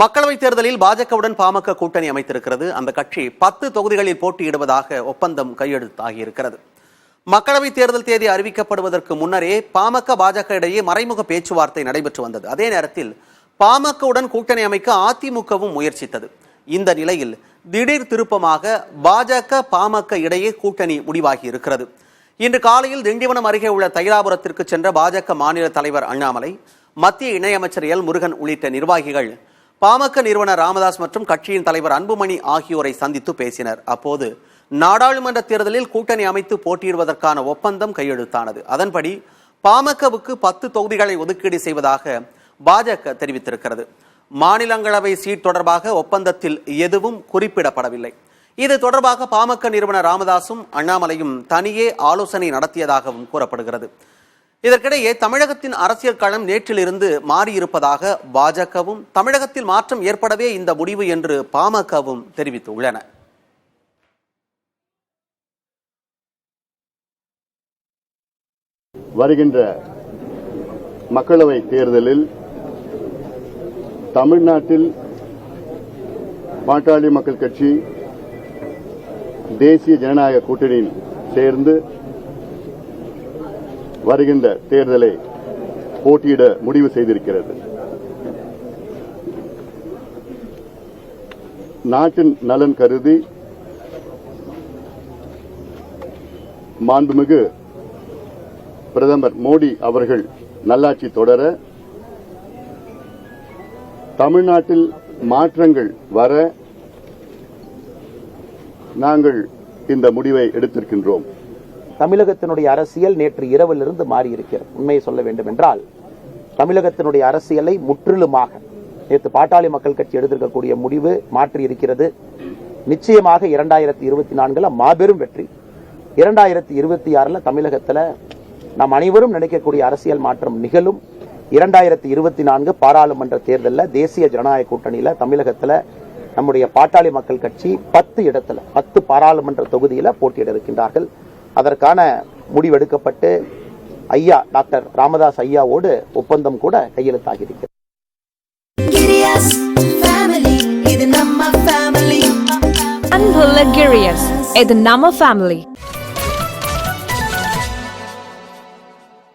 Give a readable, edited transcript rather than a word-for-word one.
மக்களவைத் தேர்தலில் பாஜகவுடன் பாமக கூட்டணி அமைத்திருக்கிறது. அந்த கட்சி 10 தொகுதிகளில் போட்டியிடுவதாக ஒப்பந்தம் கையெழுத்தாகியிருக்கிறது. மக்களவைத் தேர்தல் தேதி அறிவிக்கப்படுவதற்கு முன்னரே பாமக பாஜக இடையே மறைமுக பேச்சுவார்த்தை நடைபெற்று வந்தது. அதே நேரத்தில் பாமகவுடன் கூட்டணி அமைக்க அதிமுகவும் முயற்சித்தது. இந்த நிலையில் திடீர் திருப்பமாக பாஜக பாமக இடையே கூட்டணி முடிவாகி இருக்கிறது. இன்று காலையில் திண்டிவனம் அருகே உள்ள தைலாபுரத்திற்கு சென்ற பாஜக மாநில தலைவர் அண்ணாமலை, மத்திய இணையமைச்சர் எல் முருகன் உள்ளிட்ட நிர்வாகிகள் பாமக நிறுவனர் ராமதாஸ் மற்றும் கட்சியின் தலைவர் அன்புமணி ஆகியோரை சந்தித்து பேசினர். அப்போது நாடாளுமன்ற தேர்தலில் கூட்டணி அமைத்து போட்டியிடுவதற்கான ஒப்பந்தம் கையெழுத்தானது. அதன்படி பாமகவுக்கு 10 தொகுதிகளை ஒதுக்கீடு செய்வதாக பாஜக தெரிவித்திருக்கிறது. மாநிலங்களவை சீட் தொடர்பாக ஒப்பந்தத்தில் எதுவும் குறிப்பிடப்படவில்லை. இது தொடர்பாக பாமக நிறுவனர் ராமதாசும் அண்ணாமலையும் தனியே ஆலோசனை நடத்தியதாகவும் கூறப்படுகிறது. இதற்கிடையே தமிழகத்தின் அரசியல் களம் நேற்றிலிருந்து மாறியிருப்பதாக பாஜகவும், தமிழகத்தில் மாற்றம் ஏற்படவே இந்த முடிவு என்று பாமகவும் தெரிவித்துள்ளன. வருகின்ற மக்களவை தேர்தலில் தமிழ்நாட்டில் பாட்டாளி மக்கள் கட்சி தேசிய ஜனநாயக கூட்டணியில் சேர்ந்து வருகின்ற தேர்தலை போட்டியிட முடிவு செய்திருக்கிறது. நாட்டின் நலன் கருதி மாண்புமிகு பிரதமர் மோடி அவர்கள் நல்லாட்சி தொடர, தமிழ்நாட்டில் மாற்றங்கள் வர நாங்கள் இந்த முடிவை எடுத்திருக்கின்றோம். தமிழகத்தினுடைய அரசியல் நேற்று இரவிலிருந்து மாறியிருக்கிறது. உண்மையை சொல்ல வேண்டும் என்றால் தமிழகத்தினுடைய அரசியலை முற்றிலுமாக நேற்று பாட்டாளி மக்கள் கட்சி எடுத்திருக்கக்கூடிய முடிவு மாற்றி இருக்கிறது. நிச்சயமாக 2024 மாபெரும் வெற்றி. 2026 தமிழகத்தில் நாம் அனைவரும் நினைக்கக்கூடிய அரசியல் மாற்றம் நிகழும். 2024 பாராளுமன்ற தேர்தலில் தேசிய ஜனநாயக கூட்டணியில் தமிழகத்தில் நம்முடைய பாட்டாளி மக்கள் கட்சி 10 பாராளுமன்ற தொகுதியில் போட்டியிட இருக்கின்றார்கள். அதற்கான முடிவெடுக்கப்பட்டு ஐயா டாக்டர் ராமதாஸ் ஐயாவோடு ஒப்பந்தம் கூட கையெழுத்தாகி இருக்கிறது. அன்புள்ள கிரியஸ், இது நம்ம ஃபேமிலி.